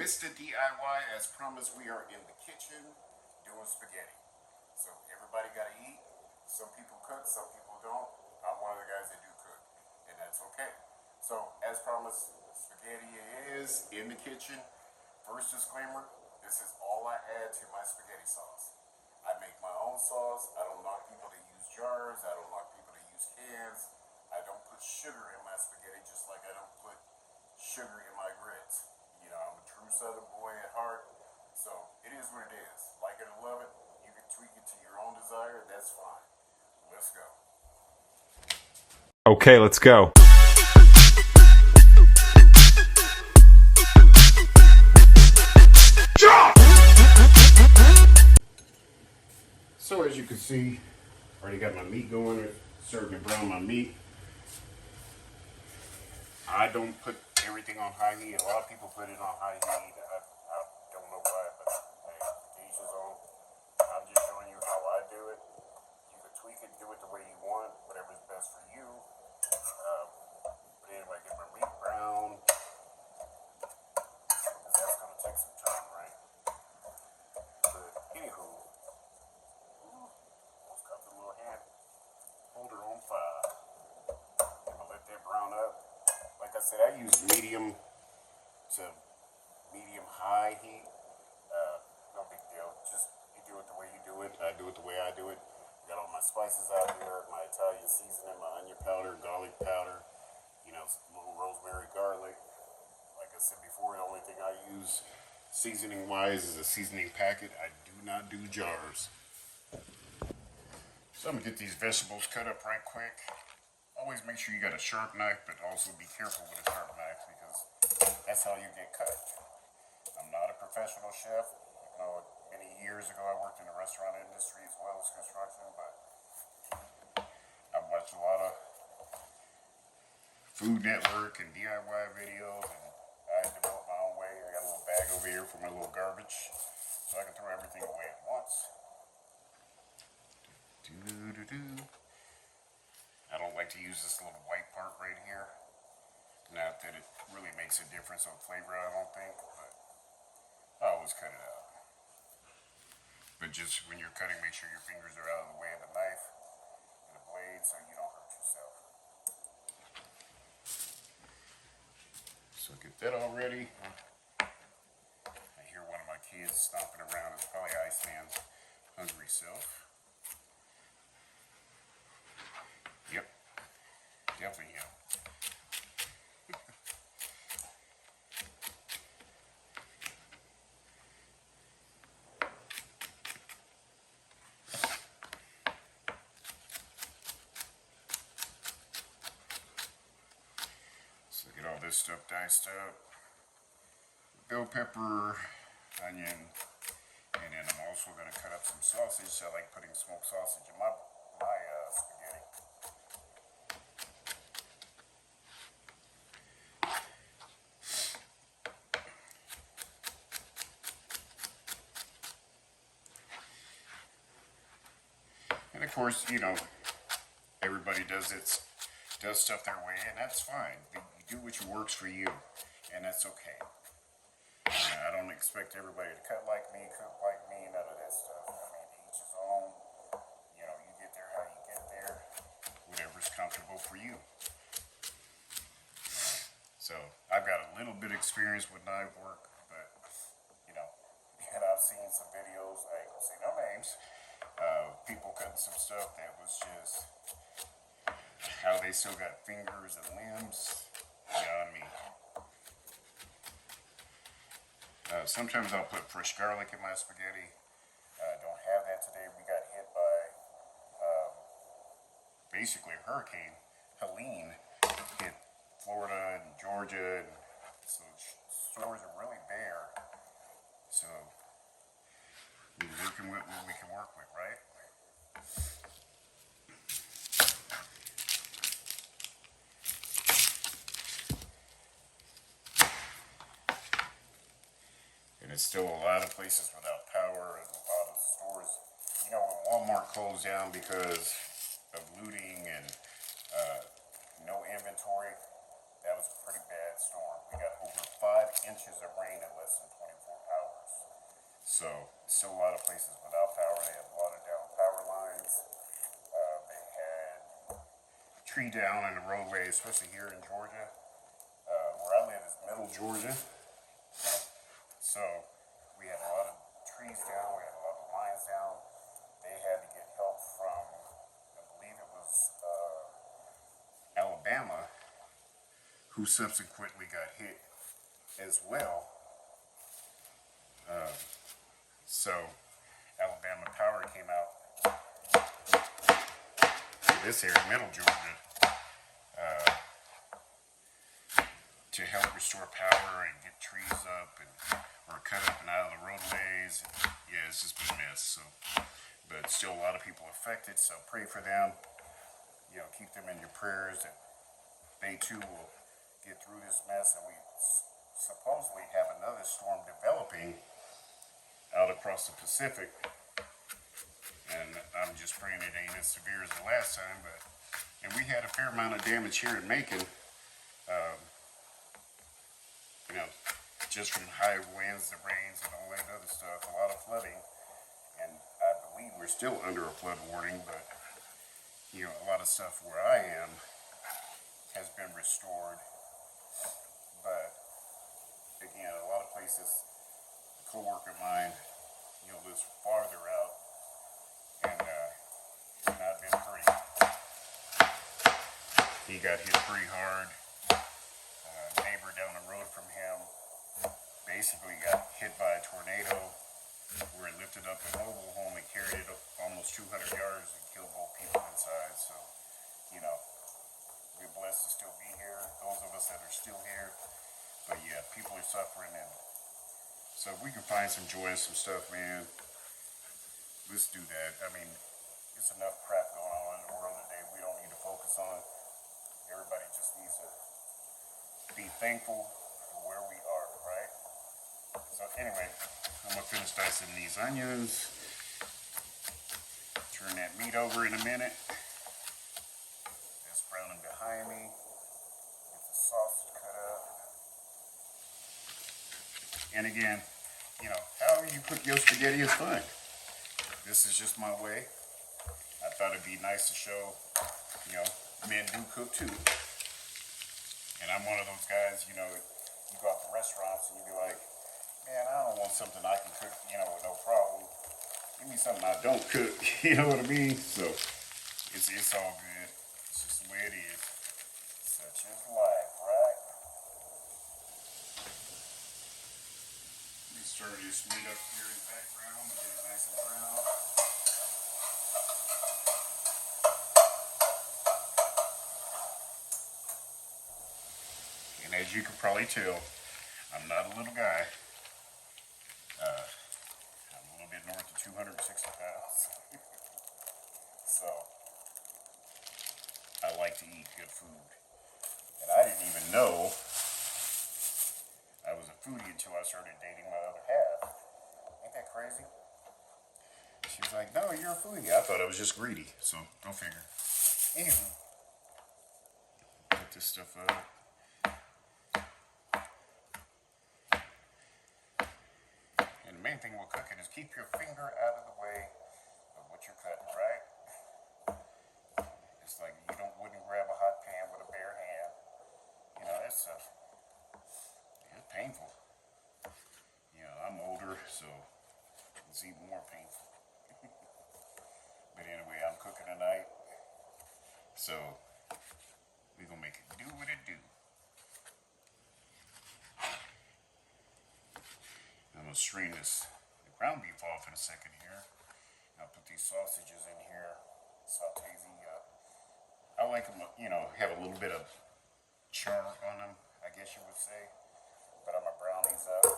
Mista DIY, as promised, we are in the kitchen doing spaghetti. So everybody got to eat. Some people cook, some people don't. I'm one of the guys that do cook, and that's okay. So as promised, spaghetti is in the kitchen. First disclaimer, this is all I add to my spaghetti sauce. I make my own sauce. I don't knock people to use jars. I don't knock people to use cans. I don't put sugar in my spaghetti just like I don't put sugar in my grits. You know, I'm a true Southern boy at heart, so it is what it is. Like it or love it, you can tweak it to your own desire, that's fine. Let's go. Okay, let's go. So as you can see, already got my meat going, starting to brown my meat. I don't put everything on high heat. A lot of people put it on high heat. I don't know why, but hey, each his own. I'm just showing you how I do it. You can tweak it, do it the way you want, whatever's best for you. But anyway, get my meat brown. Because that's going to take some time, right? But anywho, almost got the little hand holder on fire. I'm going to let that brown up. Like I said, I use medium to medium high heat. No big deal. Just you do it the way you do it. I do it the way I do it. Got all my spices out here, my Italian seasoning, my onion powder, garlic powder, you know, a little rosemary, garlic. Like I said before, the only thing I use seasoning wise is a seasoning packet. I do not do jars. So I'm gonna get these vegetables cut up right quick. Always make sure you got a sharp knife, but also be careful with a sharp knife because that's how you get cut. I'm not a professional chef. You know, many years ago I worked in the restaurant industry as well as construction, but I've watched a lot of Food Network and DIY videos, and I developed my own way. I got a little bag over here for my little garbage, so I can throw everything away at once. I don't like to use this little white part right here. Not that it really makes a difference on flavor, I don't think, but I always cut it out. But just when you're cutting, make sure your fingers are out of the way of the knife and the blade so you don't hurt yourself. So get that all ready. I hear one of my kids stomping around. It's probably Iceman's hungry self. Yep, definitely him. So get all this stuff diced up. Bell pepper, onion, and then I'm also going to cut up some sausage. I like putting smoked sausage in my spaghetti. And of course, you know, everybody does stuff their way, and that's fine. You do what works for you, and that's okay. I don't expect everybody to cut like me, cook like me, none of that stuff. I mean, each his own. You know, you get there how you get there, whatever's comfortable for you. So I've got a little bit of experience with knife work, but you know, and I've seen some videos. I ain't gonna say no names. People cutting some stuff that was just how they still got fingers and limbs. Beyond me. Sometimes I'll put fresh garlic in my spaghetti. Don't have that today. We got hit by basically a hurricane. Helene hit Florida and Georgia, and so stores are really bare. So we're working with what we can work with, right? And it's still a lot of places without power and a lot of stores. You know, when Walmart closed down because of looting and no inventory, that was a pretty bad storm. We got over 5 inches of rain in less than 24 still a lot of places without power. They have a lot of down power lines. They had tree down in the roadway, especially here in Georgia. Where I live is middle Georgia. So we had a lot of trees down, we had a lot of lines down. They had to get help from, I believe it was Alabama, who subsequently got hit as well. So Alabama Power came out to this area, middle Georgia, to help restore power and get trees up and or cut up and out of the roadways. Yeah, it's just been a mess. So, but still a lot of people affected. So pray for them. You know, keep them in your prayers, and they too will get through this mess. And we supposedly have another storm developing out across the Pacific. And I'm just praying it ain't as severe as the last time. But and we had a fair amount of damage here in Macon. You know, just from high winds, the rains, and all that other stuff, a lot of flooding, and I believe we're still under a flood warning, but, you know, a lot of stuff where I am has been restored, but, again, a lot of places, a co-worker of mine, you know, lives farther out, and it's not been pretty. He got hit pretty hard. Neighbor down the road from him basically got hit by a tornado where it lifted up a mobile home and carried it up almost 200 yards and killed both people inside. So, you know, we're blessed to still be here, those of us that are still here. But yeah, people are suffering, and so if we can find some joy in some stuff, man, let's do that. I mean, there's enough crap going on in the world today we don't need to focus on. Everybody just needs to be thankful for where we are, right? So anyway, I'm gonna finish dicing these onions. Turn that meat over in a minute. That's browning behind me. Get the sausage cut up. And again, you know, however you cook your spaghetti is fine. This is just my way. I thought it'd be nice to show, you know, men do cook too. And I'm one of those guys, you know, you go out to restaurants and you be like, man, I don't want something I can cook, you know, with no problem. Give me something I don't cook, you know what I mean? So, it's all good. It's just the way it is. Such is life, right? Let me stir this meat up here in the background and get it nice and brown. And as you can probably tell, I'm not a little guy. I'm a little bit north of 260 pounds. So, I like to eat good food. And I didn't even know I was a foodie until I started dating my other half. Ain't that crazy? She's like, no, you're a foodie. I thought I was just greedy. So, go figure. Anywho, put this stuff up. The main thing with cooking is keep your finger out of the way of what you're cutting, right? It's like you wouldn't grab a hot pan with a bare hand. You know, that stuff, it's painful. You know, I'm older, so it's even more painful. But anyway, I'm cooking tonight, so we're gonna make it do what it do. I'm gonna strain the ground beef off in a second here. I'll put these sausages in here, saute these up. I like them, you know, have a little bit of char on them, I guess you would say. But I'm gonna brown these up,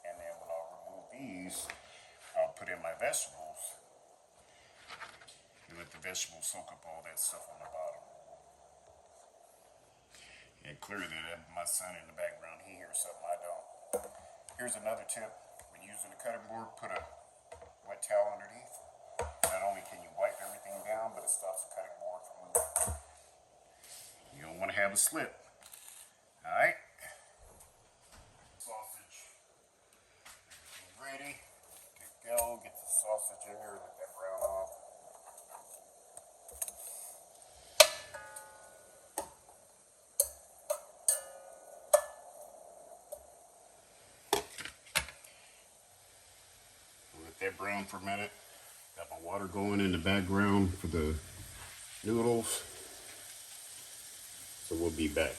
and then when I'll remove these, I'll put in my vegetables. You let the vegetables soak up all that stuff on the bottom. And clearly, my son in the background, he hears something I don't. Here's another tip. When using a cutting board, put a wet towel underneath. Not only can you wipe everything down, but it stops the cutting board from moving. You don't want to have a slip. Alright? Sausage. Everything ready. Good to go. sausage in here, let that brown off. Let that brown for a minute. Got my water going in the background for the noodles. So we'll be back.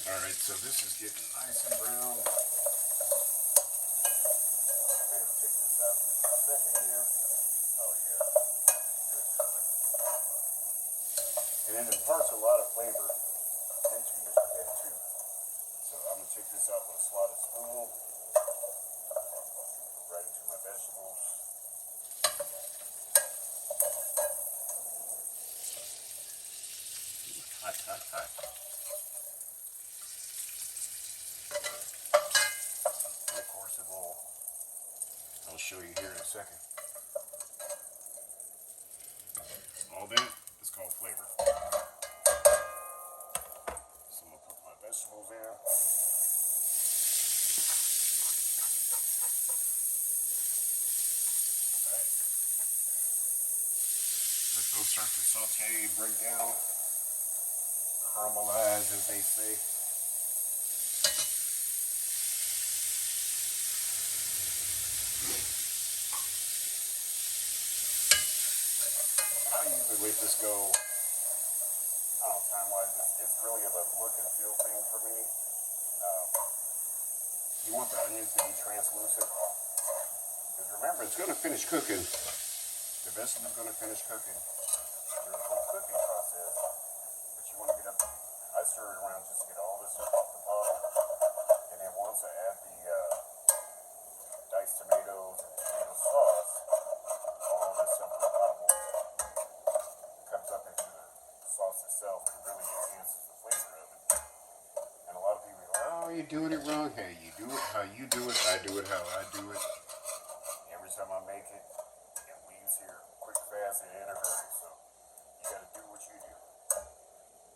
Alright, so this is getting nice and brown. Take this out for a second here. Oh yeah, good color. And it imparts a lot of flavor into your spaghetti too. So I'm going to take this out with a slotted spoon. Right into my vegetables. Hot, hot, hot. And of course it will, I'll show you here in a second. All that is called flavor. So I'm going to put my vegetables in. Alright. Let those start to saute, break down, caramelize as they say. I usually let this go, I don't know, time-wise, it's really a look and feel thing for me. You want the onions to be translucent. Because remember, it's going to finish cooking. The vegetables going to finish cooking during the whole cooking process. But you want to get up, I stir it around just to get all this up off the bottom. And then once I add the diced tomatoes and tomato sauce, all this stuff on the bottom comes up into the sauce itself and really enhances the flavor of it. And a lot of people go, oh, you're doing it wrong. Hey, you do it how you do it, I do it how I do it. Every time I make it, it leaves here quick, fast, and in a hurry. So you got to do what you do.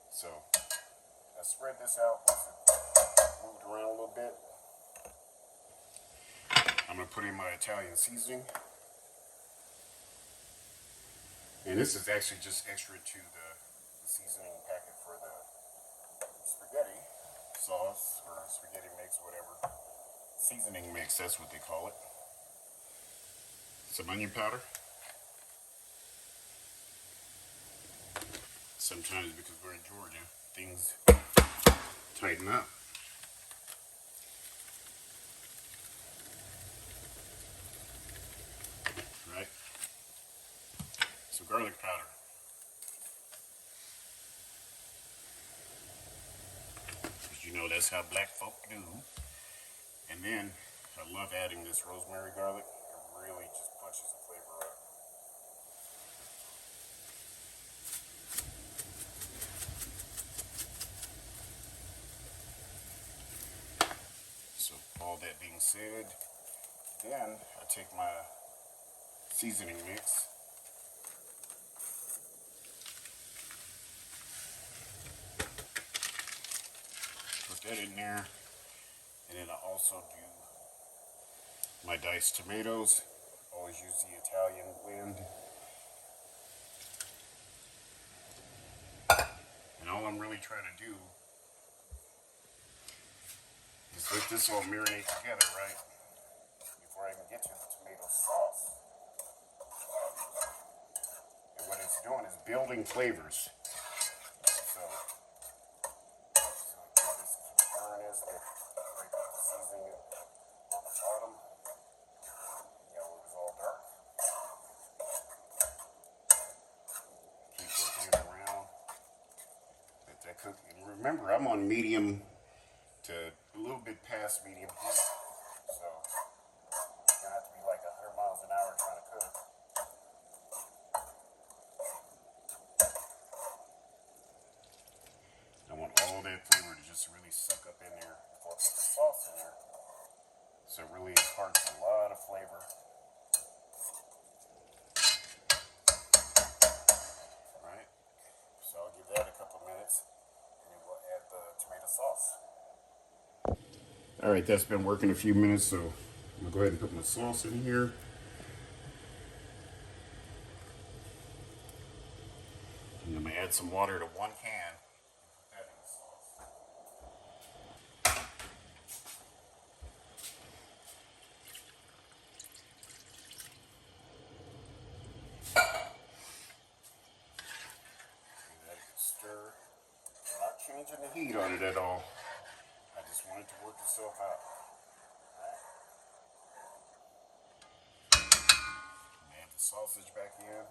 So I spread this out once it moved around a little bit. I'm going to put in my Italian seasoning. And this is actually just extra to the seasoning packet for the spaghetti sauce or spaghetti mix, whatever. Seasoning mix, that's what they call it. Some onion powder. Sometimes because we're in Georgia, things tighten up. Right? So garlic powder. Because you know that's how black folk do. And then I love adding this rosemary garlic. It really just punches the flavor up. So all that being said, then I take my seasoning mix. Put that in there. And then I also do my diced tomatoes. Always use the Italian blend. And all I'm really trying to do is let this all marinate together, right? Before I even get to the tomato sauce. And what it's doing is building flavors. So give this burn as they break up the seasoning on the bottom. You know, it was all dark. Keep working it around. Let that cook. And remember, I'm on medium to a little bit past medium heat. So you're gonna have to be like 100 miles an hour trying to cook. I want all that flavor to just really suck up in there before I put the sauce in there. So it really imparts a lot of flavor. Right? So I'll give that a couple minutes and then we'll add the tomato sauce. All right, that's been working a few minutes, so I'm gonna go ahead and put my sauce in here. And I'm gonna add some water to 1 can. Put that in the sauce. And that can stir. I'm not changing the heat on it at all. I just want it to work itself out. Add the sausage back in.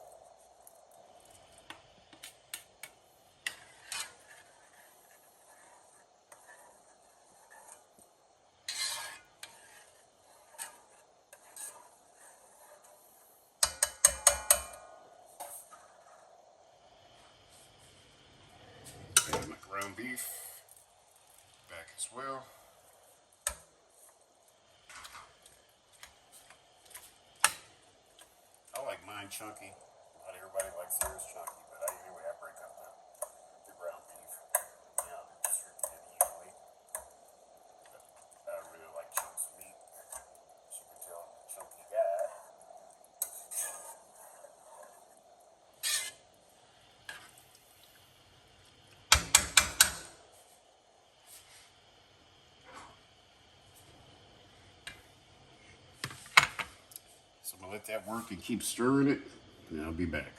Add my ground beef back as well. I like mine chunky. Not everybody likes theirs chunky, but anyway, I break up the ground beef. You know, distribute it evenly. But I really like chunks of meat. As you can tell, I'm a chunky guy. So I'm gonna let that work and keep stirring it, and I'll be back.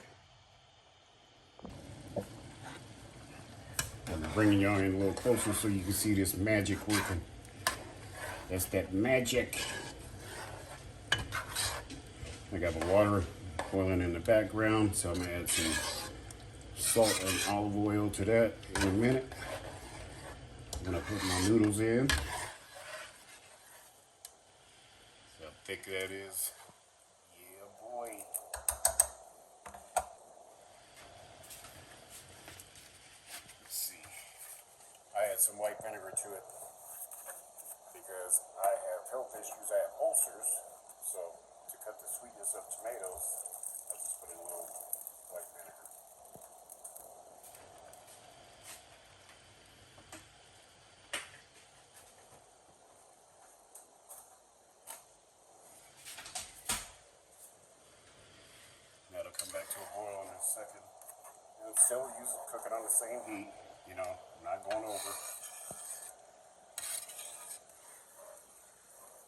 I'm bringing y'all in a little closer so you can see this magic working. That's that magic. I got the water boiling in the background, so I'm gonna add some salt and olive oil to that in a minute. I'm gonna put my noodles in. See how thick that is. Yeah, boy. Let's see. I add some white vinegar to it because I have health issues. I have ulcers, so to cut the sweetness of tomatoes, I just put in a little white vinegar. That'll come back to a boil in a second. And I'm still cooking on the same heat, you know, not going over.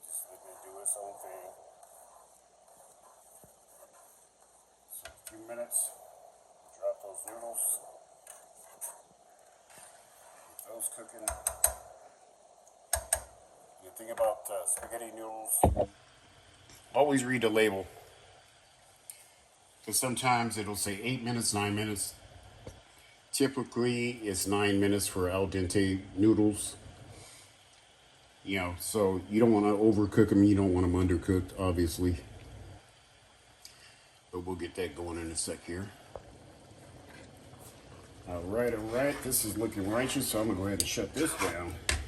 Just letting it do its own thing. So a few minutes, drop those noodles. Get those cooking. The thing about spaghetti noodles, always read the label. Because sometimes it'll say 8 minutes, 9 minutes. Typically, it's 9 minutes for al dente noodles. You know, so you don't want to overcook them. You don't want them undercooked, obviously. But we'll get that going in a sec here. All right. This is looking righteous, so I'm going to go ahead and shut this down. Get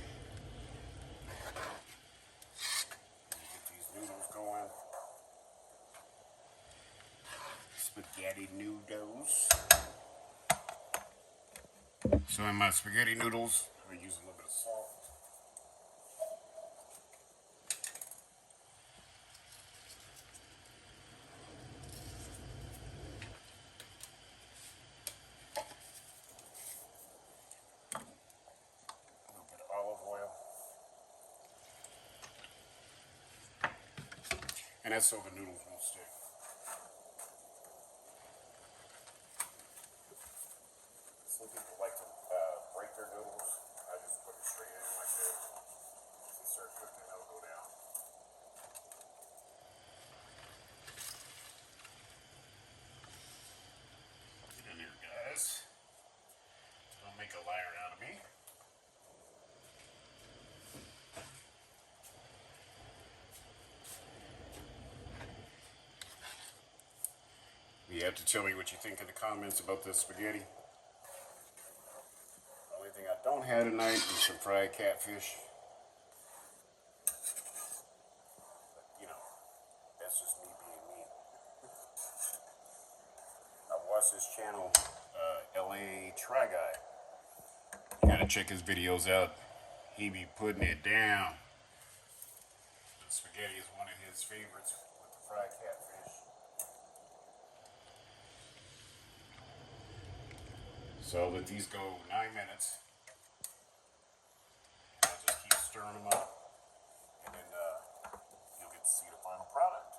these noodles going. Spaghetti noodles. So in my spaghetti noodles, I'm going to use a little bit of salt. A little bit of olive oil. And that's so the noodles won't stick. Some people like to break their noodles. I just put it straight in like that. As they start cooking, they'll go down. Get in there, guys. Don't make a liar out of me. You have to tell me what you think in the comments about this spaghetti. The only thing I don't have tonight is some fried catfish. But, you know, that's just me being me. I watched this channel, LA Try Guy. You gotta check his videos out. He be putting it down. Spaghetti is one of his favorites with the fried catfish. So I'll let these go 9 minutes. I'll just keep stirring them up, and then you'll get to see the final product.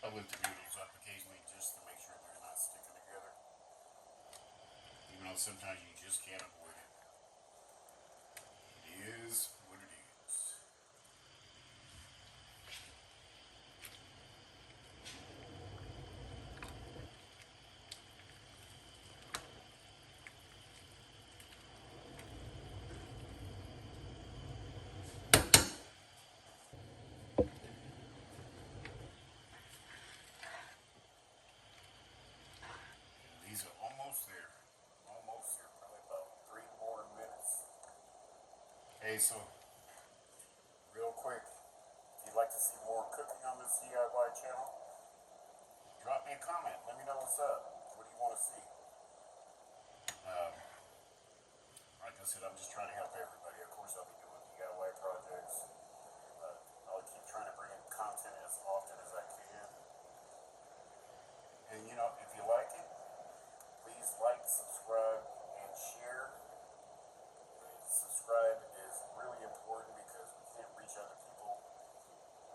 I lift the noodles up occasionally just to make sure they're not sticking together. Even though sometimes you just can't avoid it. It is what it is. These are almost there. Almost there. Probably about 3 more minutes. Hey, so real quick, if you'd like to see more cooking on this DIY channel, drop me a comment. Let me know what's up. What do you want to see? Like I said, I'm just trying to help everybody. Of course, I'll be doing DIY projects. I'll keep trying to bring in content as often as I can. And you know, if you like it, please like, subscribe, and share. Subscribe is really important because we can't reach other people.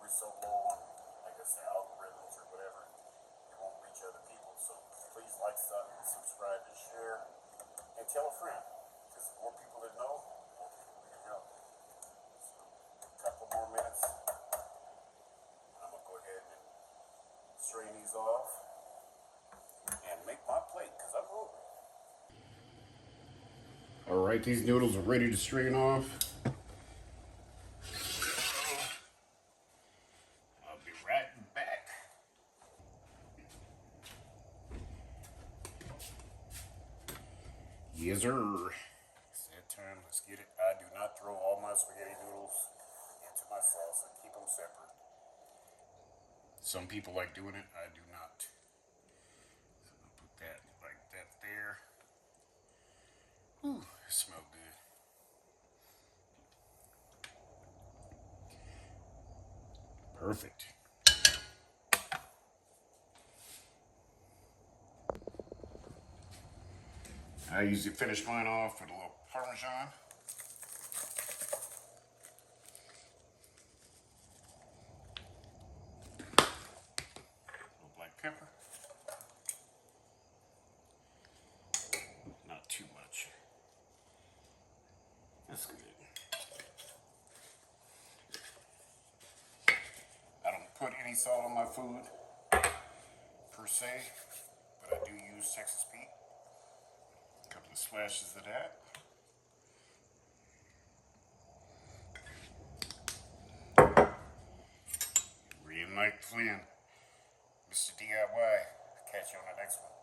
We're so low on, I guess, the algorithms or whatever. It won't reach other people. So please like, subscribe, and share. And tell a friend. Because the more people that know, the more people we can help. So, a couple more minutes. I'm going to go ahead and strain these off and make my plate because I'm hungry. All right, these noodles are ready to strain off. I'll be right back. Yes, sir. It's that time. Let's get it. I do not throw all my spaghetti noodles into my sauce. I keep them separate. Some people like doing it. I do not. So I'll put that like that there. Ooh, it smells good. Perfect. I usually finish mine off with a little Parmesan. A little black pepper. Not too much. That's good. I don't put any salt on my food per se, but I do use Texas Pete. A couple of splashes of that. Reunite Flynn, Mr. DIY. Catch you on the next one.